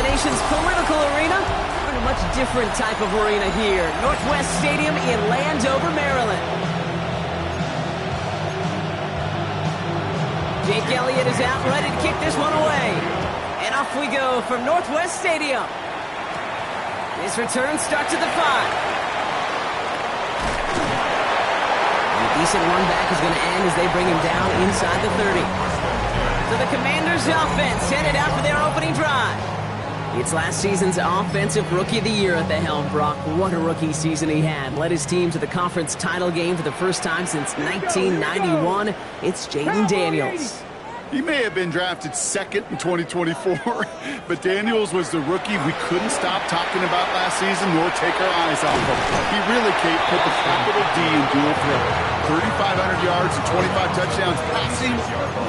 the nation's political arena. We're in a much different type of arena here. Northwest Stadium in Landover, Maryland. Jake Elliott is out, ready to kick this one away. And off we go from Northwest Stadium. This return starts at the 5. A decent run back is going to end as they bring him down inside the 30. So the Commanders' offense headed out for their opening drive. It's last season's Offensive Rookie of the Year at the helm, Brock. What a rookie season he had. Led his team to the conference title game for the first time since 1991. It's Jaden Daniels. He may have been drafted second in 2024, but Daniels was the rookie we couldn't stop talking about last season nor take our eyes off him. He really, Kate, put the capital D in dual threat. 3,500 yards and 25 touchdowns passing.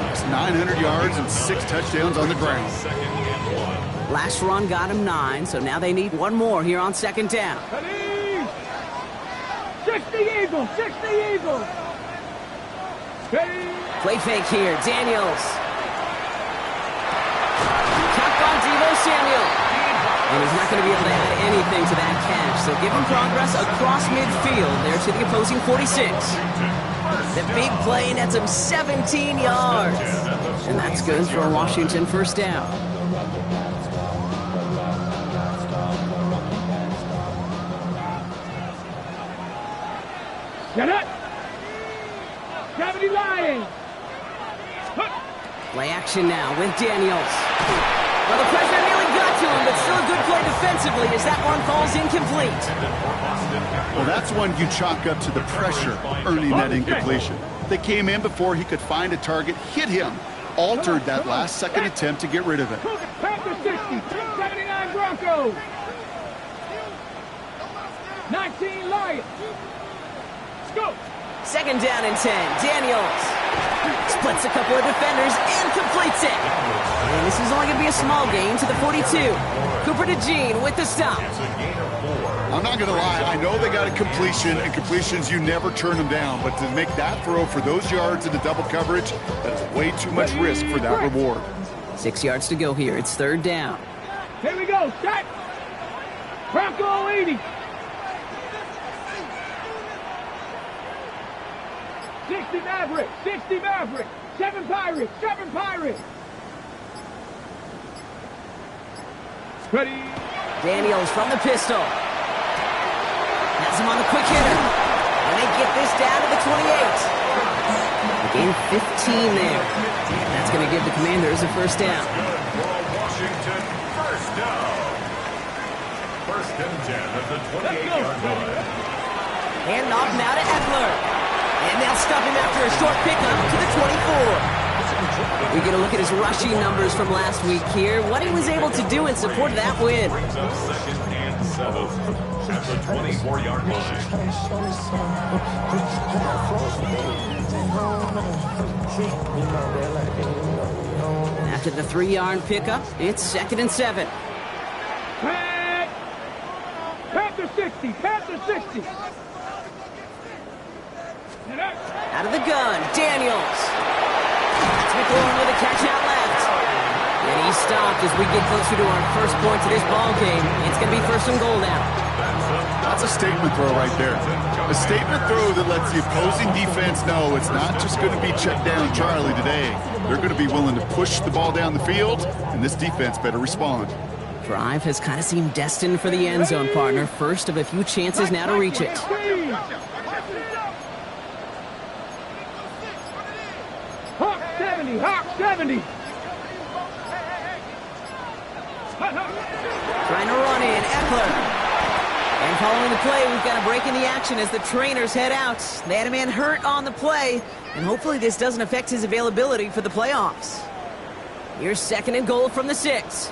That's 900 yards and 6 touchdowns on the ground. Last run got him 9, so now they need one more here on second down. 60 Eagles, 60 Eagles. Play fake here, Daniels. Cut by Deebo Samuel. And he's not going to be able to add anything to that catch, so give him progress across midfield there to the opposing 46. The big play nets him 17 yards. And that's good for a Washington first down. Get it! 70 Lions! Play action now with Daniels. Well, the pressure nearly got to him, but still a good play defensively as that one falls incomplete. Well, that's one you chalk up to the pressure earning that incompletion. They came in before he could find a target, hit him, altered that last-second attempt to get rid of it. Panther 60, 79 Broncos. 19 Lions. Let's go. Second down and 10. Daniels splits a couple of defenders and completes it. And this is only going to be a small gain to the 42. Cooper DeJean with the stop. I'm not going to lie. I know they got a completion, and completions, you never turn them down. But to make that throw for those yards in the double coverage, that is way too much risk for that reward. 6 yards to go here. It's third down. Here we go. Set. Bronco 80. 60 Maverick, 60 Maverick, 7 Pirates, 7 Pirates. Ready. Daniels from the pistol. Has him on the quick hitter. And they get this down to the 28. They gain 15 there. That's going to give the Commanders a first down. Washington first down. First and 10 at the 28-yard line. Hand off now to Eckler. And they'll stop him after a short pickup to the 24. We get a look at his rushing numbers from last week here. What he was able to do in support of that win. Brings up second and 7 at the 24-yard line. After the 3-yard pickup, it's second and 7. Panther 60, Panther 60. Out of the gun, Daniels. That's McLaurin with a catch out left. And he's stopped as we get closer to our first point to this ball game. It's going to be first and goal now. That's a statement throw right there. A statement throw that lets the opposing defense know it's not just going to be check down Charlie today. They're going to be willing to push the ball down the field, and this defense better respond. Drive has kind of seemed destined for the end zone, partner. First of a few chances now to reach it. Hawk 70, Hawk 70. Trying to run in, Eckler. And following the play, we've got a break in the action as the trainers head out. They had a man hurt on the play, and hopefully this doesn't affect his availability for the playoffs. Here's second and goal from the 6.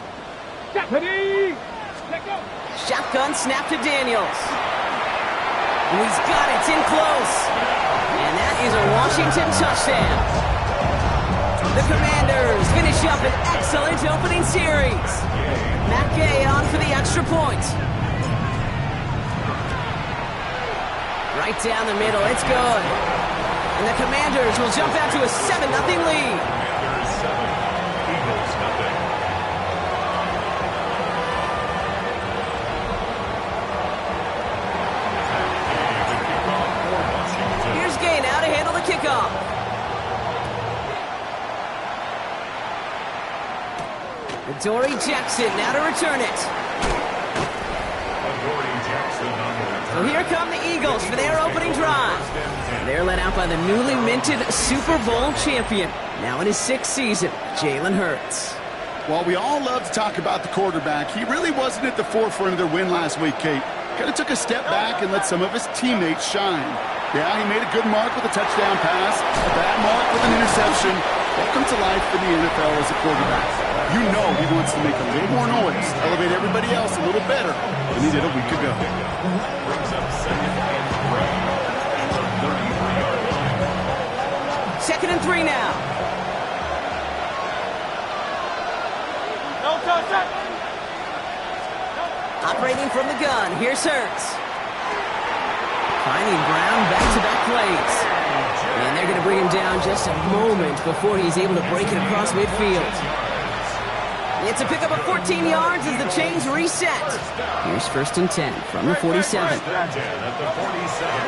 Shotgun snap to Daniels. He's got it, it's in close. And that is a Washington touchdown. The Commanders finish up an excellent opening series. Matt Gay on for the extra point. Right down the middle, it's good. And the Commanders will jump out to a 7-0 lead. Commanders 7, Eagles 0. Dory Jackson now to return it. So here come the Eagles for their opening drive. They're led out by the newly minted Super Bowl champion, now in his 6th season, Jalen Hurts. While we all love to talk about the quarterback, he really wasn't at the forefront of their win last week, Kate. Kind of took a step back and let some of his teammates shine. Yeah, he made a good mark with a touchdown pass, a bad mark with an interception. Welcome to life in the NFL as a quarterback. You know he wants to make a little more noise, elevate everybody else a little better than he did a week ago. Second and 3 now. Operating from the gun, here's Hurts. Finding Brown back-to-back plays. And they're going to bring him down just a moment before he's able to break it across midfield. It's a pickup of 14 yards as the chains reset. Here's 1st and 10 from the 47.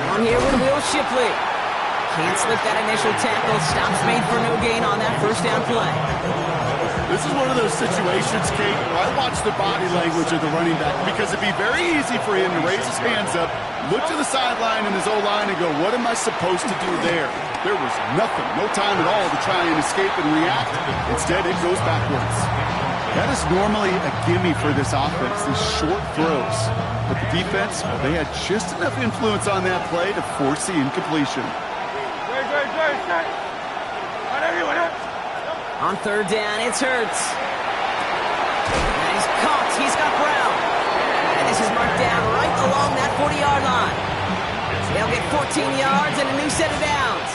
On here with Will Shipley. Can't slip that initial tackle. Stops made for no gain on that first down play. This is one of those situations, Kate, where I watch the body language of the running back because it'd be very easy for him to raise his hands up, look to the sideline in his O-line and go, what am I supposed to do there? There was nothing, no time at all to try and escape and react. Instead, it goes backwards. That is normally a gimme for this offense, these short throws. But the defense, well, they had just enough influence on that play to force the incompletion. On 3rd down, it's Hurts. And he's caught. He's got Brown. And this is marked down right along that 40-yard line. They'll get 14 yards and a new set of downs.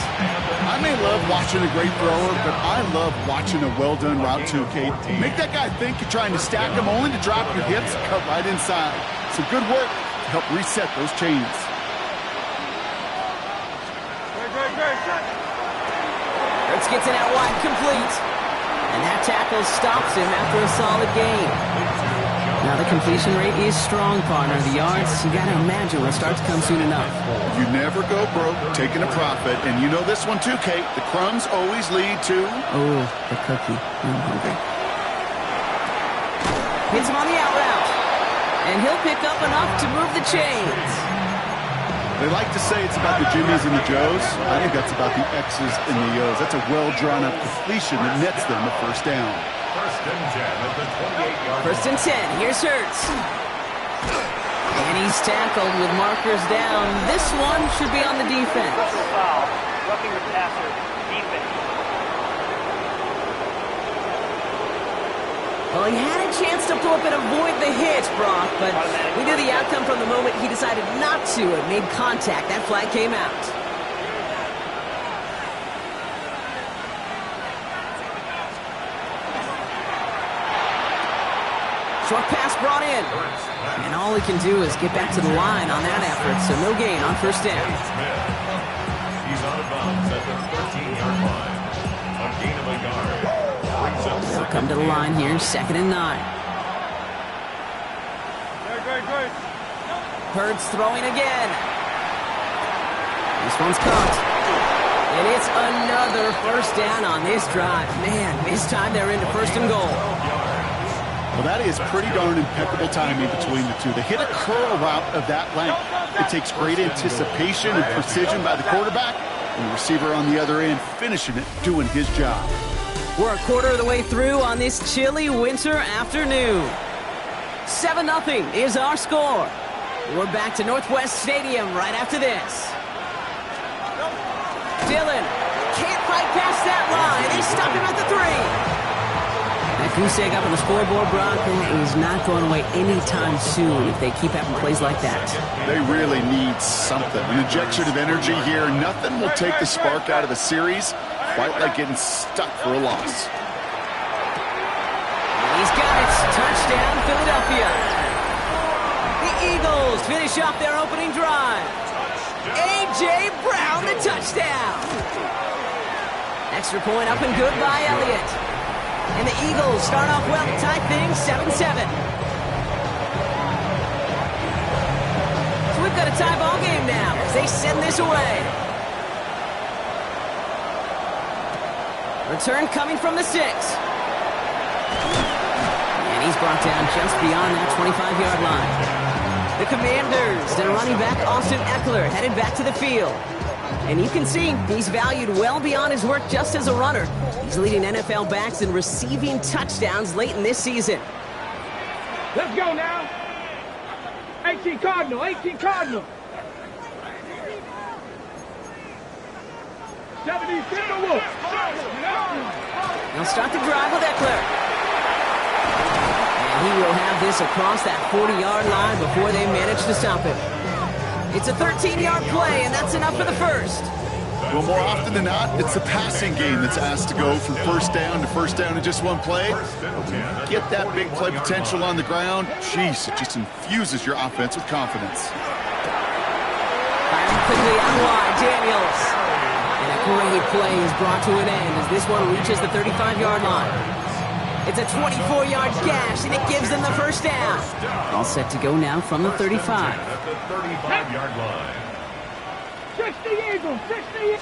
I may love watching a great thrower, but I love watching a well-done route too, Kate. Make that guy think you're trying to stack him only to drop your hips and cut right inside. Some good work to help reset those chains. Hurts gets it out wide, complete. And that tackle stops him after a solid gain. Now the completion rate is strong, partner. The yards, you got to imagine, will start to come soon enough. You never go broke taking a profit. And you know this one too, Kate. The crumbs always lead to... Oh, the cookie. I'm hungry. Hits him on the out route. And he'll pick up enough to move the chains. They like to say it's about the Jimmies and the Joes. I think that's about the X's and the O's. That's a well-drawn-up completion that nets them a first down. 1st and 10. Here's Hurts. And he's tackled with markers down. This one should be on the defense. Foul. Roughing the passer. Defense. Well, he had a chance to pull up and avoid the hit, Brock, but we knew the outcome from the moment he decided not to and made contact. That flag came out. Short pass brought in. And all he can do is get back to the line on that effort, so no gain on 1st down. He's out of bounds at the 13-yard line. A gain of a yard. They'll come to the line here, 2nd and 9. Hurts throwing again. This one's caught. And it's another first down on this drive. Man, this time they're into 1st and goal. Well, that is pretty darn impeccable timing between the two. They hit a curl route of that length. It takes great anticipation and precision by the quarterback, and the receiver on the other end finishing it, doing his job. We're a quarter of the way through on this chilly winter afternoon. 7-0 is our score. We're back to Northwest Stadium right after this. Dillon can't fight past that line. They stop him at the 3. That goose egg up on the scoreboard, Bronco, is not going away anytime soon if they keep having plays like that. They really need something. An injection of energy here. Nothing will take the spark out of a series quite like getting stuck for a loss. He's got it. Touchdown, Philadelphia. The Eagles finish off their opening drive. A.J. Brown, the touchdown. Extra point up and good by Elliott. And the Eagles start off well to tie things 7-7. So we've got a tie ball game now as they send this away. Return coming from the 6. He's brought down just beyond that 25-yard line. The Commanders, their running back, Austin Eckler, headed back to the field. And you can see he's valued well beyond his work just as a runner. He's leading NFL backs in receiving touchdowns late in this season. Let's go now. 18 Cardinal, 18 Cardinal. 70 Timberwolves. They'll start the drive with Eckler. And he will have this across that 40-yard line before they manage to stop him. It's a 13-yard play, and that's enough for the first. Well, more often than not, it's the passing game that's asked to go from first down in just one play. Get that big play potential on the ground. Jeez, it just infuses your offense with confidence. Firing quickly out wide, Daniels. And a great play is brought to an end as this one reaches the 35-yard line. It's a 24-yard gash, and it gives them the first down. All set to go now from the 35. At the 35-yard line. 60 Eagles, 60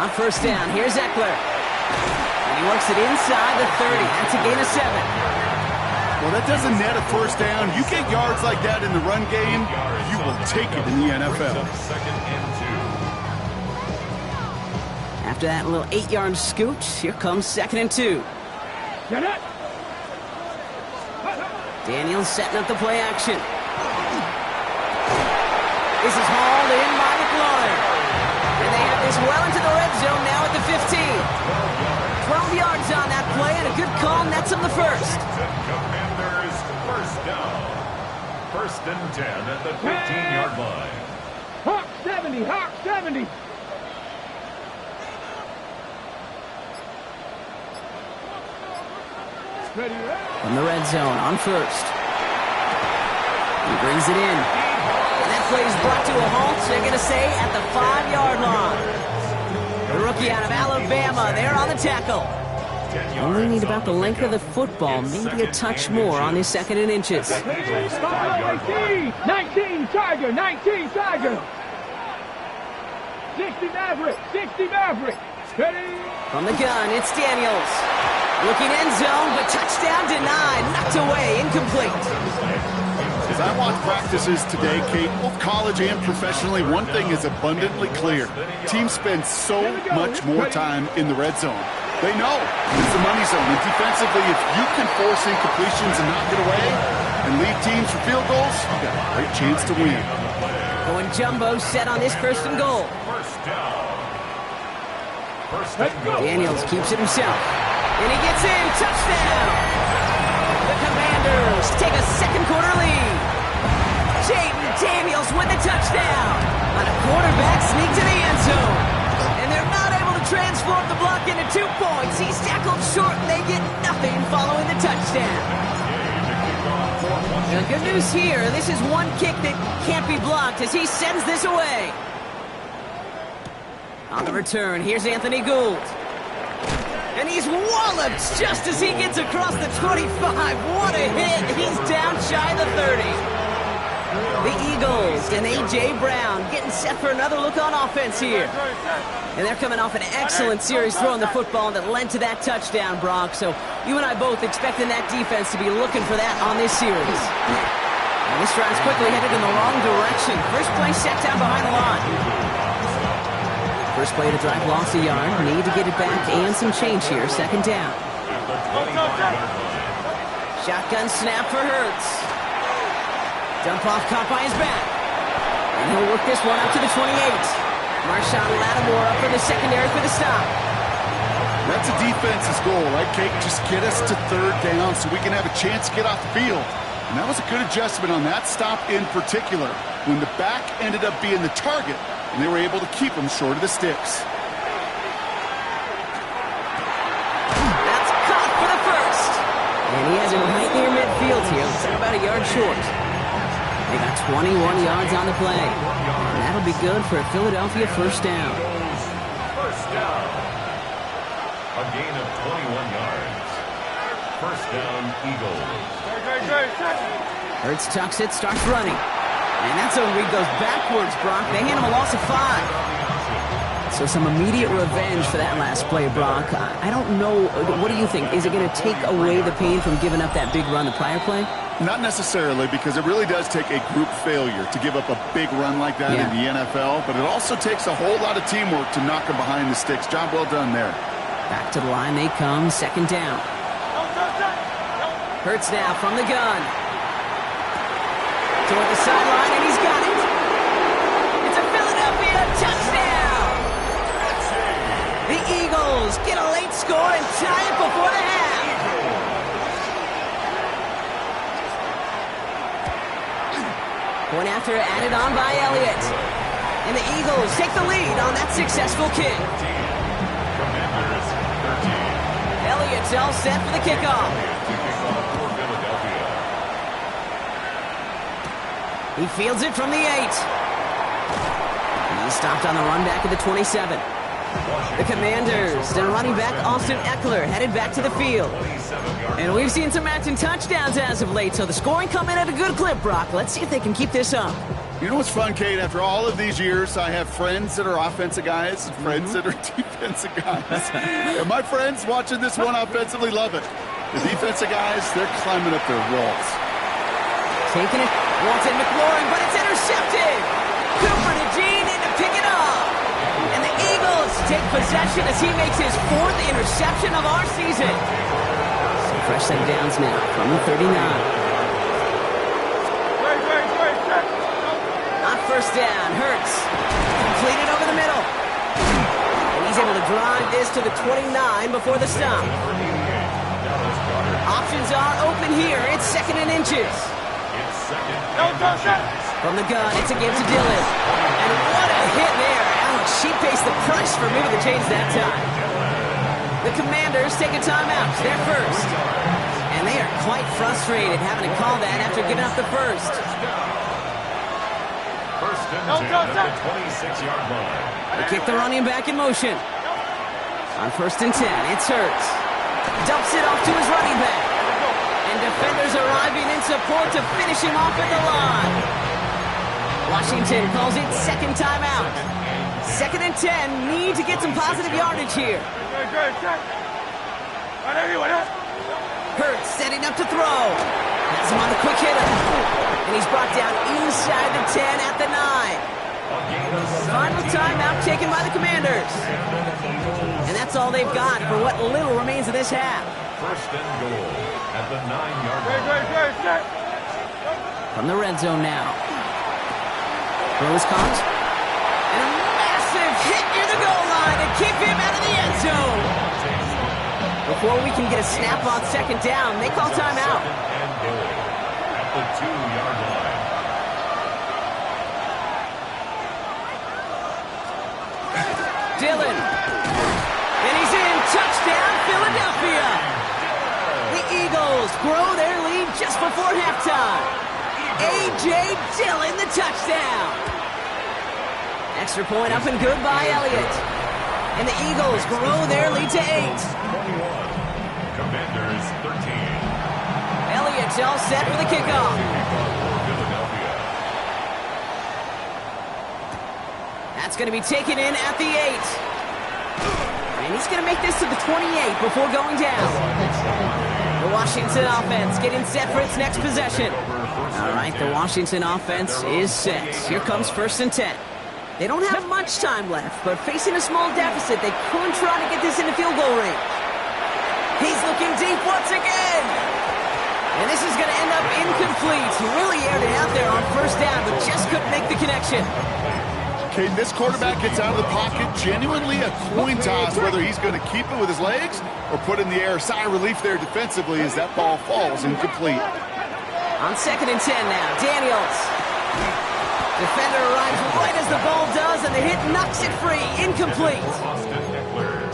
On first down, here's Eckler. And he works it inside the 30. That's a gain of 7. Well, that doesn't net a first down. You get yards like that in the run game, you will take it in the NFL. Second and 2. After that little 8-yard scoot, here comes 2nd and 2. Get it. Daniels setting up the play action. This is hauled in by McLaurin. And they have this well into the red zone now at the 15. 12 yards on that play, and a good call nets them the first. Commanders first down. First and 10 at the 15-yard line. Hawk 70, Hawk 70. Ready, From the red zone on first. He brings it in. And that play is brought to a halt, they're going to say, at the 5-yard line. The rookie out of Alabama, there on the tackle. Only need about the length of the football, maybe a touch more on his 2nd and inches. 19 Tiger, 19 Tiger. 60 Maverick, 60 Maverick. Ready. From the gun, it's Daniels. Looking end zone, but touchdown denied. Knocked away, incomplete. As I watch practices today, Kate, both college and professionally, one thing is abundantly clear. Teams spend so much more time in the red zone. They know it's the money zone. And defensively, if you can force incompletions and knock it away and lead teams for field goals, you've got a great chance to win. Going jumbo set on this 1st and goal. First down. First and goal. Daniels keeps it himself. And he gets in. Touchdown! The Commanders take a second-quarter lead. Jaden Daniels with the touchdown on a quarterback sneak to the end zone. And they're not able to transform the block into 2 points. He's tackled short, and they get nothing following the touchdown. The good news here, this is one kick that can't be blocked as he sends this away. On the return, here's Anthony Gould. And he's walloped just as he gets across the 25. What a hit. He's down shy of the 30. The Eagles and A.J. Brown getting set for another look on offense here. And they're coming off an excellent series throwing the football that led to that touchdown, Brock. So you and I both expecting that defense to be looking for that on this series. And this drive's quickly headed in the wrong direction. First play set down behind the line. First play of the drive lost a yard. Need to get it back and some change here. 2nd down. Shotgun snap for Hurts. Dump off caught by his back. And he'll work this one up to the 28. Marshawn Lattimore up for the secondary for the stop. That's a defense's goal, right, Kate? Just get us to 3rd down so we can have a chance to get off the field. And that was a good adjustment on that stop in particular, when the back ended up being the target, and they were able to keep him short of the sticks. That's caught for the first. And he has it right near midfield here. It's about a yard short. They got 21 yards on the play. And that'll be good for a Philadelphia first down. First down. A gain of 21 yards. First down, Eagles. Hurts tucks it, starts running. And that zone read goes backwards, Brock. They hand him a loss of 5. So some immediate revenge for that last play, Brock. I don't know. What do you think? Is it going to take away the pain from giving up that big run the prior play? Not necessarily, because it really does take a group failure to give up a big run like that in the NFL, but it also takes a whole lot of teamwork to knock them behind the sticks. Job well done there. Back to the line they come, second down. Hurts now from the gun. Toward the sideline, and he's got it. It's a Philadelphia touchdown. The Eagles get a late score and tie it before the half. Point after added on by Elliott. And the Eagles take the lead on that successful kick. Elliott's all set for the kickoff. He fields it from the 8. He's stopped on the run back at the 27. The Commanders, their running back Austin Eckler, headed back to the field. And we've seen some matching touchdowns as of late, so the scoring coming at a good clip, Brock. Let's see if they can keep this up. You know what's fun, Kate? After all of these years, I have friends that are offensive guys and friends that are defensive guys. And my friends watching this one offensively love it. The defensive guys, they're climbing up their walls. Taking it, wants it McLaurin, but it's intercepted. Cooper to Jean in to pick it up. And the Eagles take possession as he makes his 4th interception of our season. So fresh set of downs now from the 39. On first down, Hurts. Completed over the middle. And he's able to drive this to the 29 before the stop. Options are open here. It's 2nd and inches. From the gun, it's a give to Dillon. And what a hit there. Ouch, she pays the price for moving the chains that time. The Commanders take a timeout. They're first. And they are quite frustrated having to call that after giving up the first. First and 10 at the 26-yard line. They kick the running back in motion. On first and 10, it's Hurts. Dumps it off to his running back. And defenders arriving in support to finish him off at the line. Washington calls it second timeout. 2nd and 10, need to get some positive yardage here. Hurts setting up to throw. Has him on the quick hitter. And he's brought down inside the 10 at the 9. Final timeout taken by the Commanders. And that's all they've got for what little remains of this half. First and goal at the 9-yard line. From the red zone now. Throws comes. And a massive hit near the goal line to keep him out of the end zone. Before we can get a snap on second down, they call timeout. And goal at the 2-yard line. Dillon. And he's in. Touchdown, Philadelphia. The Eagles grow their lead just before halftime. A.J. Dillon, the touchdown. Extra point up and good by Elliott. And the Eagles grow their lead to 8. 21. Commanders 13. Elliott's all set for the kickoff. Philadelphia. That's going to be taken in at the 8. And he's going to make this to the 28 before going down. The Washington offense getting set for its next possession. All right, the Washington offense is set. Here comes first and 10. They don't have much time left, but facing a small deficit, they could try to get this into field goal range. He's looking deep once again. And this is going to end up incomplete. He really aired it out there on first down, but just couldn't make the connection. Okay, this quarterback gets out of the pocket, genuinely a coin toss whether he's going to keep it with his legs or put it in the air. Sigh of relief there defensively as that ball falls incomplete. On 2nd and 10 now, Daniels. Defender arrives right as the ball does, and the hit knocks it free. Incomplete.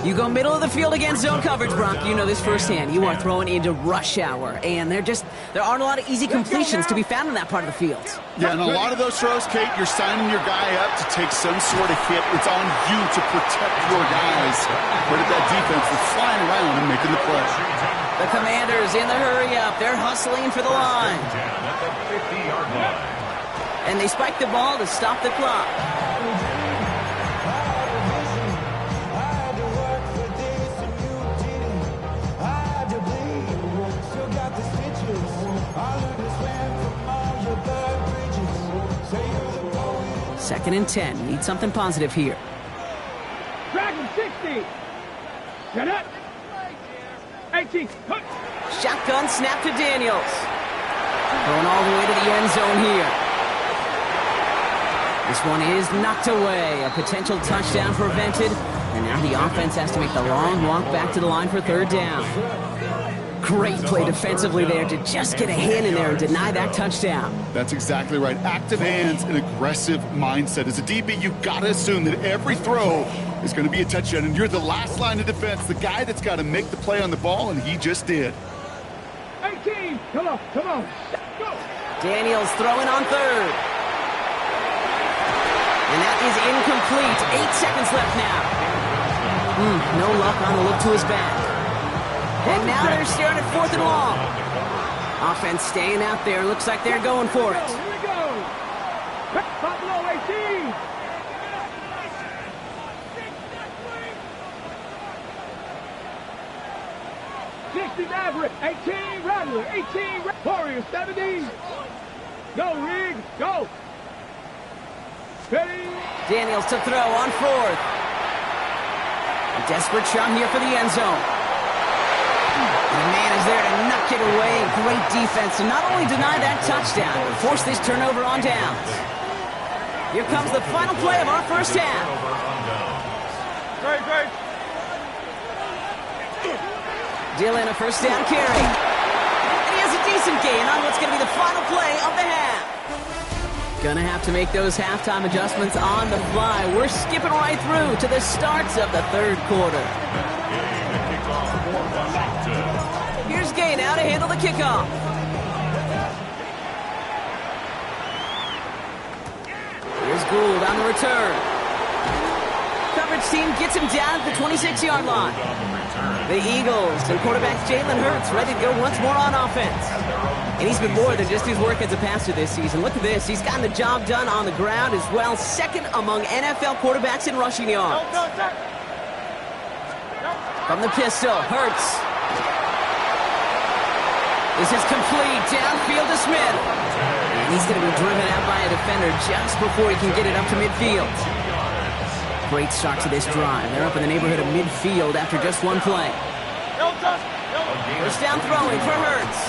You go middle of the field against zone coverage, Brock. You know this firsthand. You are throwing into rush hour, and there aren't a lot of easy completions to be found in that part of the field. Yeah, and a lot of those throws, Kate, you're signing your guy up to take some sort of hit. It's on you to protect your guys. But at that defense that's flying around and making the play. The Commanders in the hurry-up. They're hustling for the line. At the 50-yard line. And they spike the ball to stop the clock. 2nd and 10. Need something positive here. Dragon 60. Get up. 18. Hook. Shotgun snap to Daniels. Going all the way to the end zone here. This one is knocked away. A potential touchdown prevented. And now the offense has to make the long walk back to the line for 3rd down. Great play defensively there to just get a hand in there and deny that touchdown. That's exactly right. Active hands and aggressive mindset. As a DB, you've got to assume that every throw is going to be a touchdown. And you're the last line of defense, the guy that's got to make the play on the ball, and he just did. 18. Come on. Come on. Go. Daniels throwing on 3rd. And that is incomplete. 8 seconds left now. No luck on the look to his back. And now they're staring at 4th and long. Offense staying out there. Looks like they're going for it. Here we go. Buffalo 18. Maverick, 18 Rattler, 18 Warrior 70. Go, Rig, go. Ready. Daniels to throw on 4th. A desperate shot here for the end zone. The man is there to knock it away. Great defense to not only deny that touchdown, but force this turnover on downs. Here comes the final play of our first half. Great. Dillon, a first down carry. And he has a decent gain on what's going to be the final play of the half. Gonna have to make those halftime adjustments on the fly. We're skipping right through to the starts of the 3rd quarter. Here's Gay now to handle the kickoff. Here's Gould on the return. Coverage team gets him down at the 26-yard line. The Eagles and quarterback Jalen Hurts ready to go once more on offense. And he's been more than just his work as a passer this season. Look at this. He's gotten the job done on the ground as well. 2nd among NFL quarterbacks in rushing yards. From the pistol, Hurts. This is complete. Downfield to Smith. And he's going to be driven out by a defender just before he can get it up to midfield. Great start to this drive. They're up in the neighborhood of midfield after just one play. First down throwing for Hurts.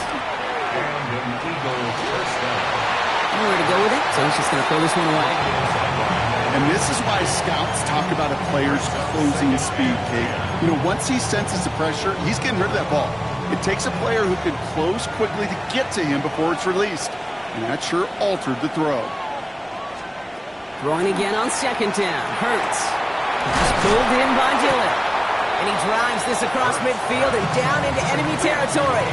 Nowhere to go with it, so he's just going to throw this one away. And this is why scouts talk about a player's closing speed, Kate. You know, once he senses the pressure, he's getting rid of that ball. It takes a player who can close quickly to get to him before it's released. And that sure altered the throw. Throwing again on 2nd down. Hurts. Just pulled in by Dillon. And he drives this across midfield and down into enemy territory.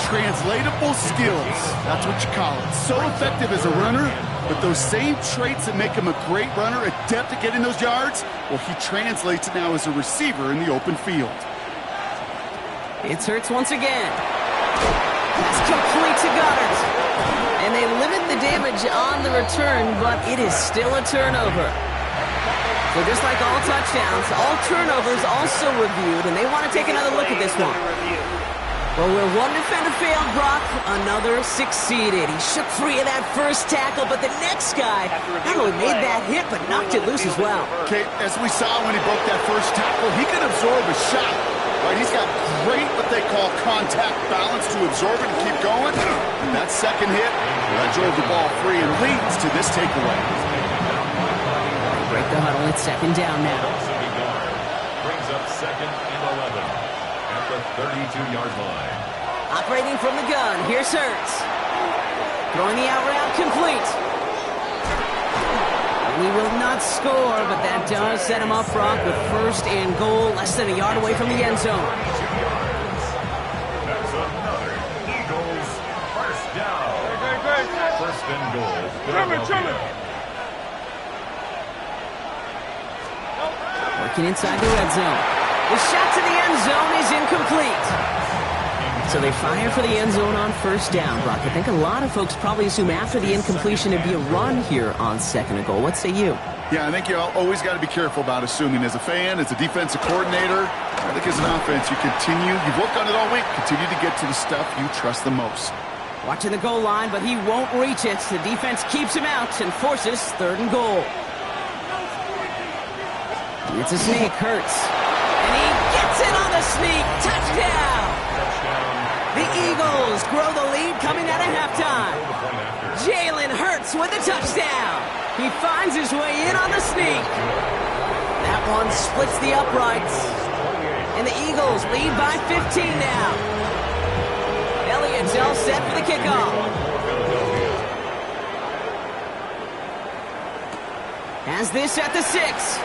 Translatable skills. That's what you call it. So effective as a runner, but those same traits that make him a great runner, adept at getting those yards, well, he translates it now as a receiver in the open field. It's Hurts once again. That's complete to Goddard. And they limit the damage on the return, but it is still a turnover. So just like all touchdowns, all turnovers also reviewed, and they want to take another look at this one. Well, where one defender failed, Brock, another succeeded. He shook free of that first tackle, but the next guy not only made that hit, but knocked it loose as well. Okay, as we saw when he broke that first tackle, he could absorb a shot. Right, he's got great, what they call contact balance to absorb it and keep going. And that second hit, that drove the ball free and leads to this takeaway. Break the huddle, it's 2nd down now. Brings up 2nd and 11 at the 32-yard line. Operating from the gun, here's Hurts. Throwing the out route complete. He will not score, but that does set him up, Brock, with 1st and goal, less than a yard away from the end zone. That's another Eagles first down. First and goal. Working inside the red zone. The shot to the end zone is incomplete. So they fire for the end zone on 1st down, Brock. I think a lot of folks probably assume after the incompletion it'd be a run here on 2nd and goal. What say you? Yeah, I think you always got to be careful about assuming. As a fan, as a defensive coordinator, I think as an offense, you've worked on it all week, continue to get to the stuff you trust the most. Watching the goal line, but he won't reach it. The defense keeps him out and forces 3rd and goal. It's a sneak, Hurts. And he gets it on the sneak. Touchdown! The Eagles grow the lead coming out of halftime. Jalen Hurts with a touchdown. He finds his way in on the sneak. That one splits the uprights. And the Eagles lead by 15 now. Elliott's all set for the kickoff. Has this at the 6.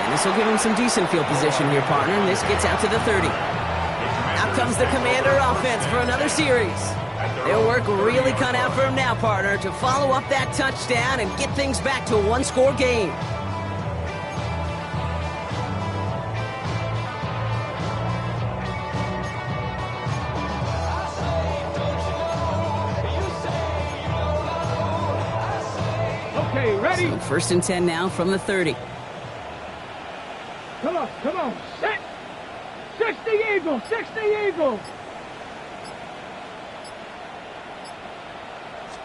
And this will give him some decent field position here, partner. And this gets out to the 30. Out comes the Commander offense for another series. Their work really cut out for him now, partner, to follow up that touchdown and get things back to a 1-score game. Okay, ready? So 1st and 10 now from the 30. Come on. Set. 60 Eagles.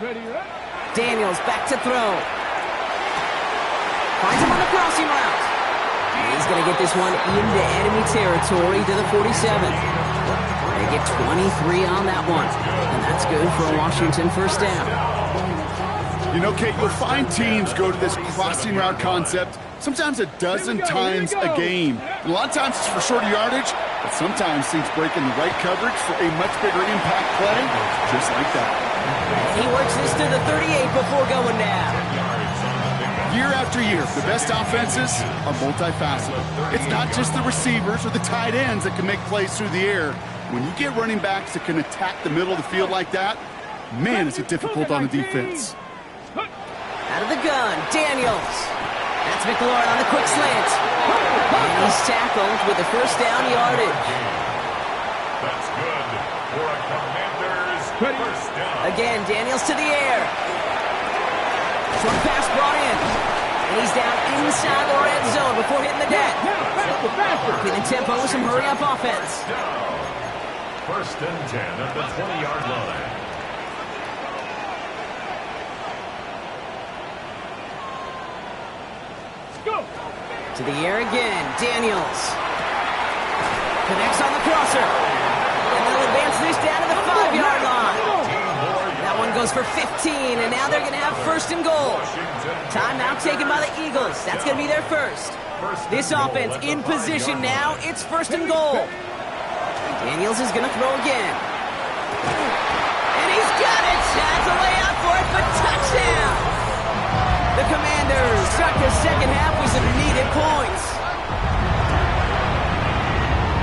Ready, right? Daniels back to throw. Finds him on the crossing route. He's going to get this one into enemy territory to the 47. They get 23 on that one. And that's good for a Washington 1st down. You know, Kate, you'll find teams go to this crossing route concept sometimes a dozen times a game. And a lot of times it's for shorter yardage, but sometimes teams break in the right coverage for a much bigger impact play, just like that. He works this to the 38 before going down. Year after year, the best offenses are multifaceted. It's not just the receivers or the tight ends that can make plays through the air. When you get running backs that can attack the middle of the field like that, man, is it difficult on the defense. Out of the gun, Daniels. That's McLaurin on the quick slant. And he's tackled with the 1st down yardage. That's good for a Commanders 1st down. Again, Daniels to the air. Short pass brought in. And he's down inside the red zone before hitting the deck. Keeping the tempo with some hurry-up offense. 1st and 10 at the 20-yard line. To the air again, Daniels. Connects on the crosser. And they'll advance this down to the 5-yard line. That one goes for 15, and now they're going to have 1st and goal. Timeout taken by the Eagles. That's going to be their 1st. This offense in position now. It's 1st and goal. Daniels is going to throw again. And he's got it. Has a way out for it, but touchdown. The Commanders start the 2nd half with some needed points.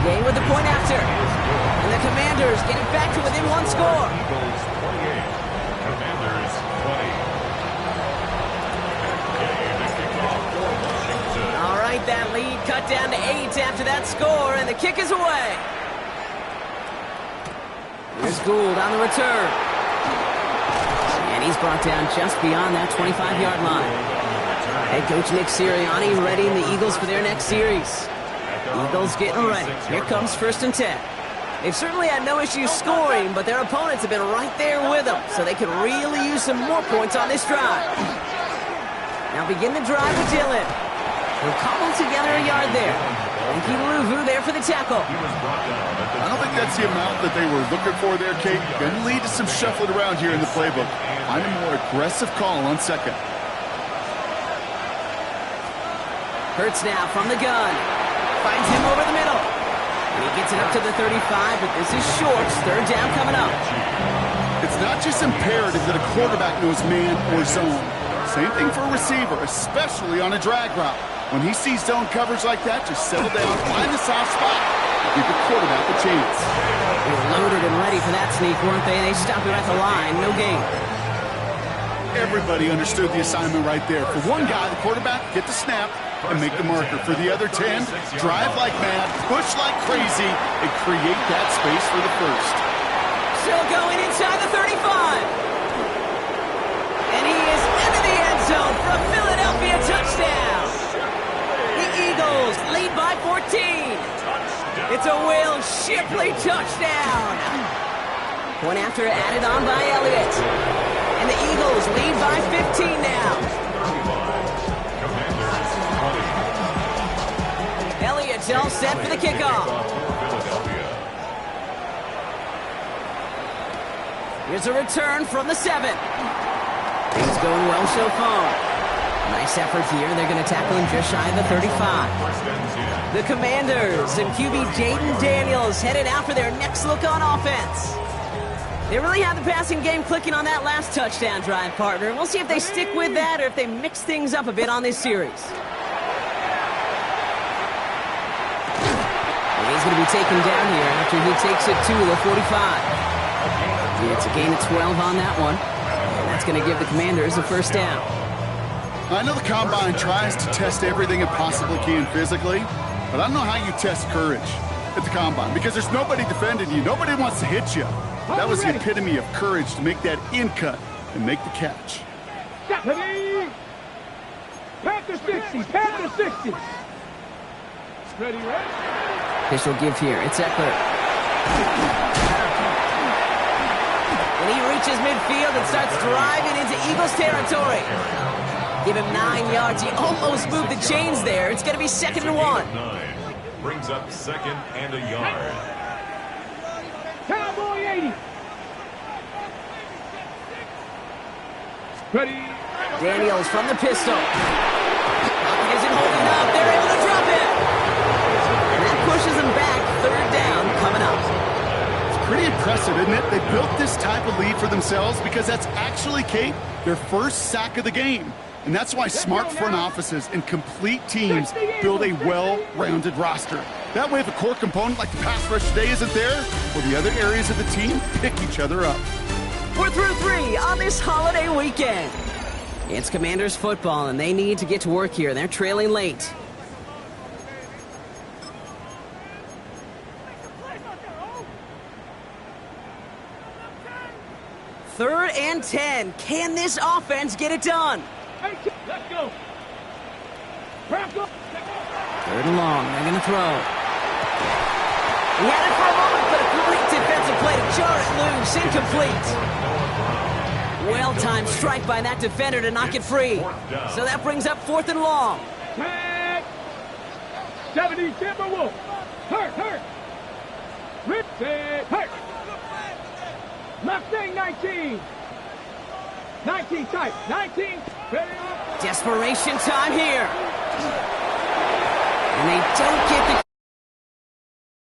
Game with the point after. And the Commanders get it back to within 1 score. Eagles 28, Commanders 20. All right, that lead cut down to 8 after that score, and the kick is away. Here's Gould on the return. And he's brought down just beyond that 25-yard line. Head coach Nick Sirianni readying the Eagles for their next series. Eagles getting ready. Here comes 1st and 10. They've certainly had no issues scoring, but their opponents have been right there with them, so they could really use some more points on this drive. Now begin the drive with Dillon. He'll cobble together a yard there. And Kiluvu there for the tackle. I don't think that's the amount that they were looking for there, Kate. Going to lead to some shuffling around here in the playbook. Find a more aggressive call on 2nd. Hurts now from the gun. Finds him over the middle. And he gets it up to the 35, but this is short. 3rd down coming up. It's not just imperative that a quarterback knows man or zone. Same thing for a receiver, especially on a drag route. When he sees zone coverage like that, just settle down, find the soft spot, and give the quarterback a chance. They were loaded and ready for that sneak, weren't they? They stopped him at the line. No gain. Everybody understood the assignment right there. For one guy, the quarterback, get the snap and make the marker. For the other 10, drive like mad, push like crazy, and create that space for the 1st. Still going inside the 35. And he is into the end zone for a Philadelphia touchdown. The Eagles lead by 14. It's a Will Shipley touchdown. Point after added on by Elliott. And the Eagles lead by 15 now. Elliott's all set for the kickoff. Here's a return from the 7. Things going well so far. Nice effort here. They're going to tackle him just shy of the 35. The Commanders and QB Jaden Daniels headed out for their next look on offense. They really had the passing game clicking on that last touchdown drive, partner. We'll see if they stick with that or if they mix things up a bit on this series. And he's going to be taken down here after he takes it to the 45. It's a gain of 12 on that one. And that's going to give the Commanders a first down. I know the Combine tries to test everything it possibly can physically, but I don't know how you test courage at the Combine because there's nobody defending you. Nobody wants to hit you. That was the epitome of courage to make that in cut and make the catch. Panther 60, Panther 60. Ready, ready? Official give here. It's Eckler. And he reaches midfield and starts driving into Eagles territory. Give him 9 yards. He almost moved the chains there. It's going to be 2nd and 1. Brings up 2nd and a yard. Cowboy 80. Ready. Daniels from the pistol. Isn't holding up. They're able to drop it. And that pushes them back. 3rd down coming up. It's pretty impressive, isn't it? They built this type of lead for themselves because that's actually, Kate, their first sack of the game. And that's why smart front offices and complete teams build a well-rounded roster. That way, if a core component like the pass rush today isn't there, well, the other areas of the team pick each other up. We're through 3 on this holiday weekend. It's Commanders football, and they need to get to work here. They're trailing late. Third and 10. Can this offense get it done? Let's go. 3rd and long. They're going to throw. He had it for a moment, but a great defensive play to jar it loose. Incomplete. Well-timed strike by that defender to knock it free. So that brings up 4th and long. 70 Timberwolves. Hurt. Rip it. Hurt. Mustang 19. 19 tight. 19. Desperation time here. And they don't get the